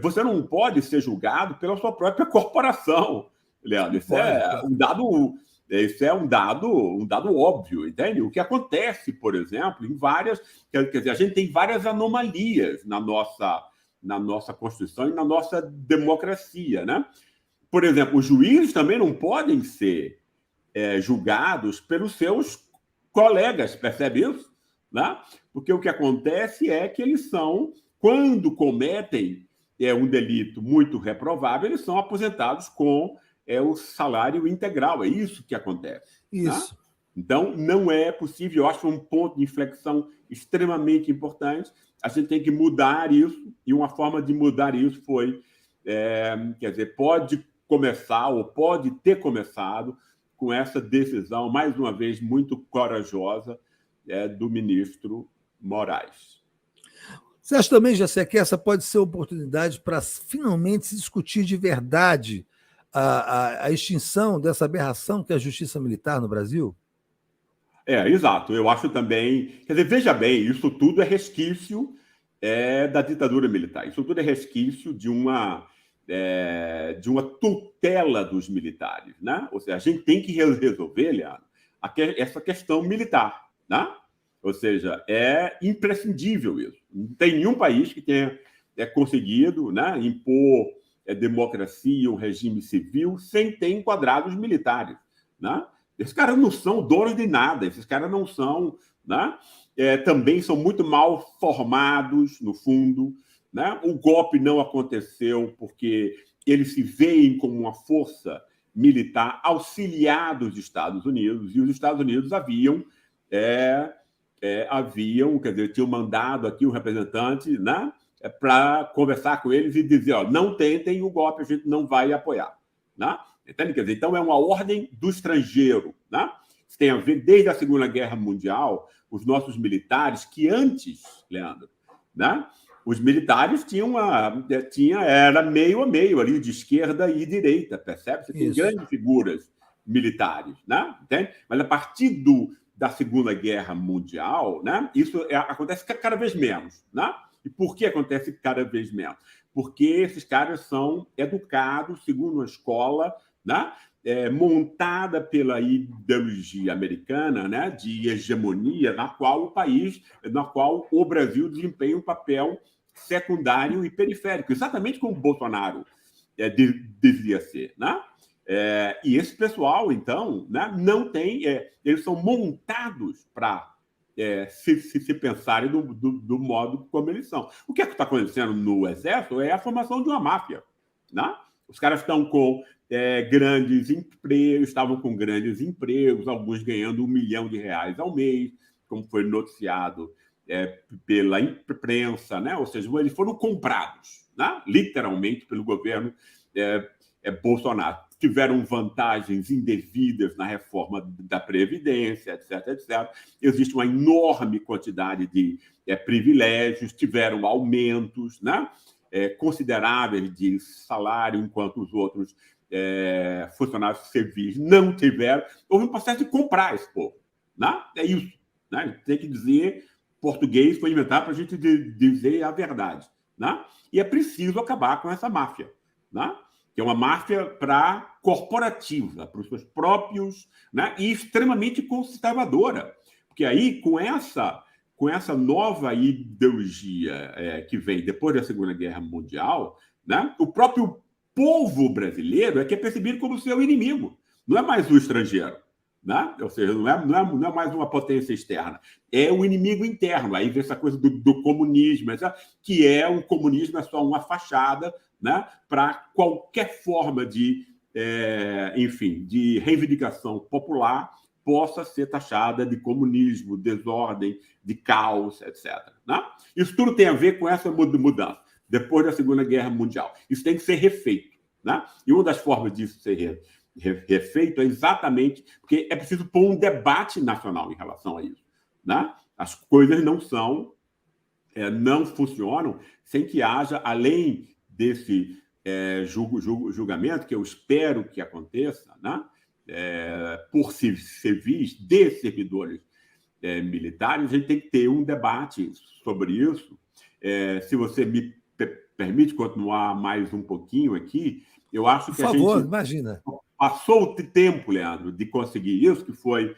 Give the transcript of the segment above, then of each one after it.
você não pode ser julgado pela sua própria corporação, Leandro. Isso é um dado óbvio, entende? O que acontece, por exemplo, em várias... Quer dizer, a gente tem várias anomalias na nossa Constituição e na nossa democracia, né? Por exemplo, os juízes também não podem ser julgados pelos seus colegas, percebe isso? Né? Porque o que acontece é que eles são, quando cometem um delito muito reprovável, eles são aposentados com o salário integral. É isso que acontece. Isso. Né? Então, não é possível. Eu acho um ponto de inflexão extremamente importante. A gente tem que mudar isso, e uma forma de mudar isso foi, quer dizer, pode começar, ou pode ter começado, com essa decisão, mais uma vez, muito corajosa do ministro Moraes. Você acha também, Jacé, que essa pode ser a oportunidade para finalmente se discutir de verdade a extinção dessa aberração que é a justiça militar no Brasil? Exato. Eu acho também... Quer dizer, veja bem, isso tudo é resquício da ditadura militar. Isso tudo é resquício de uma tutela dos militares, né? Ou seja, a gente tem que resolver, Leandro, essa questão militar, né? Ou seja, é imprescindível isso. Não tem nenhum país que tenha conseguido, né, impor democracia, um regime civil, sem ter enquadrado os militares, né? Esses caras não são donos de nada, esses caras não são, né? Também são muito mal formados, no fundo, né? O golpe não aconteceu porque eles se veem como uma força militar auxiliar dos Estados Unidos, e os Estados Unidos haviam, quer dizer, tinham mandado aqui um representante, né, para conversar com eles e dizer, ó, não tentem o golpe, a gente não vai apoiar. Né? Entende? Quer dizer, então é uma ordem do estrangeiro. Né? Isso tem a ver, desde a Segunda Guerra Mundial, os nossos militares, que antes, Leandro, né, os militares era meio a meio ali, de esquerda e direita, percebe? Você tem grandes figuras militares, né? Entende? Mas a partir da Segunda Guerra Mundial, né, isso acontece cada vez menos. Né? E por que acontece cada vez menos? Porque esses caras são educados segundo uma escola, né, montada pela ideologia americana, né, de hegemonia, na qual o Brasil desempenha um papel secundário e periférico, exatamente como o Bolsonaro devia ser. Né? E esse pessoal, então, né, não tem... eles são montados para se pensarem do modo como eles são. O que está acontecendo no Exército é a formação de uma máfia. Né? Os caras estão com grandes empregos, estavam com grandes empregos, alguns ganhando R$1 milhão ao mês, como foi noticiado pela imprensa, né? Ou seja, eles foram comprados, né, literalmente, pelo governo Bolsonaro. Tiveram vantagens indevidas na reforma da Previdência, etc, etc. Existe uma enorme quantidade de privilégios, tiveram aumentos, né, consideráveis de salário, enquanto os outros funcionários civis não tiveram. Houve um processo de comprar esse povo. Né? É isso. Né? Tem que dizer... Português foi inventado para a gente dizer a verdade. Né? E é preciso acabar com essa máfia. Né? Que é uma máfia corporativa, para os seus próprios, né? E extremamente conservadora. Porque aí, com essa nova ideologia que vem depois da Segunda Guerra Mundial, né? O próprio povo brasileiro é que é percebido como seu inimigo. Não é mais o estrangeiro. Né? Ou seja, não é mais uma potência externa, é o inimigo interno. Aí vem essa coisa do comunismo, que o comunismo é só uma fachada, né, para qualquer forma de reivindicação popular possa ser taxada de comunismo, desordem, de caos, etc. Né? Isso tudo tem a ver com essa mudança, depois da Segunda Guerra Mundial. Isso tem que ser refeito. Né? E uma das formas disso ser refeito é exatamente porque é preciso pôr um debate nacional em relação a isso. Né? As coisas não funcionam sem que haja, além desse julgamento, que eu espero que aconteça, né? Por civis, de servidores militares, a gente tem que ter um debate sobre isso. Se você me permite continuar mais um pouquinho aqui, eu acho que Por favor, a gente imagina. passou o tempo, Leandro, de conseguir isso, que foi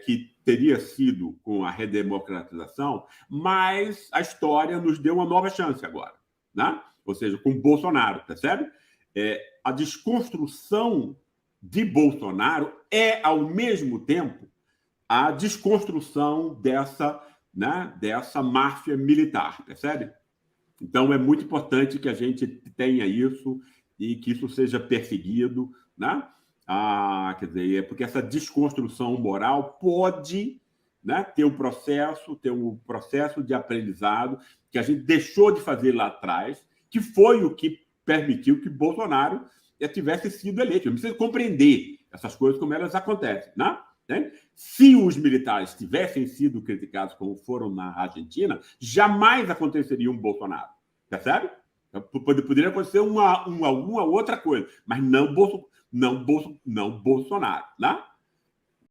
que teria sido com a redemocratização, mas a história nos deu uma nova chance agora, né? Ou seja, com Bolsonaro, percebe? A desconstrução de Bolsonaro é, ao mesmo tempo, a desconstrução dessa máfia militar, percebe? Então, é muito importante que a gente tenha isso e que isso seja perseguido, né? Quer dizer, porque essa desconstrução moral pode, né, ter um processo de aprendizado que a gente deixou de fazer lá atrás, que foi o que permitiu que Bolsonaro tivesse sido eleito. A gente precisa compreender essas coisas como elas acontecem, né? Se os militares tivessem sido criticados como foram na Argentina, jamais aconteceria um Bolsonaro, percebe? Poderia acontecer alguma outra coisa, mas não Bolsonaro, né?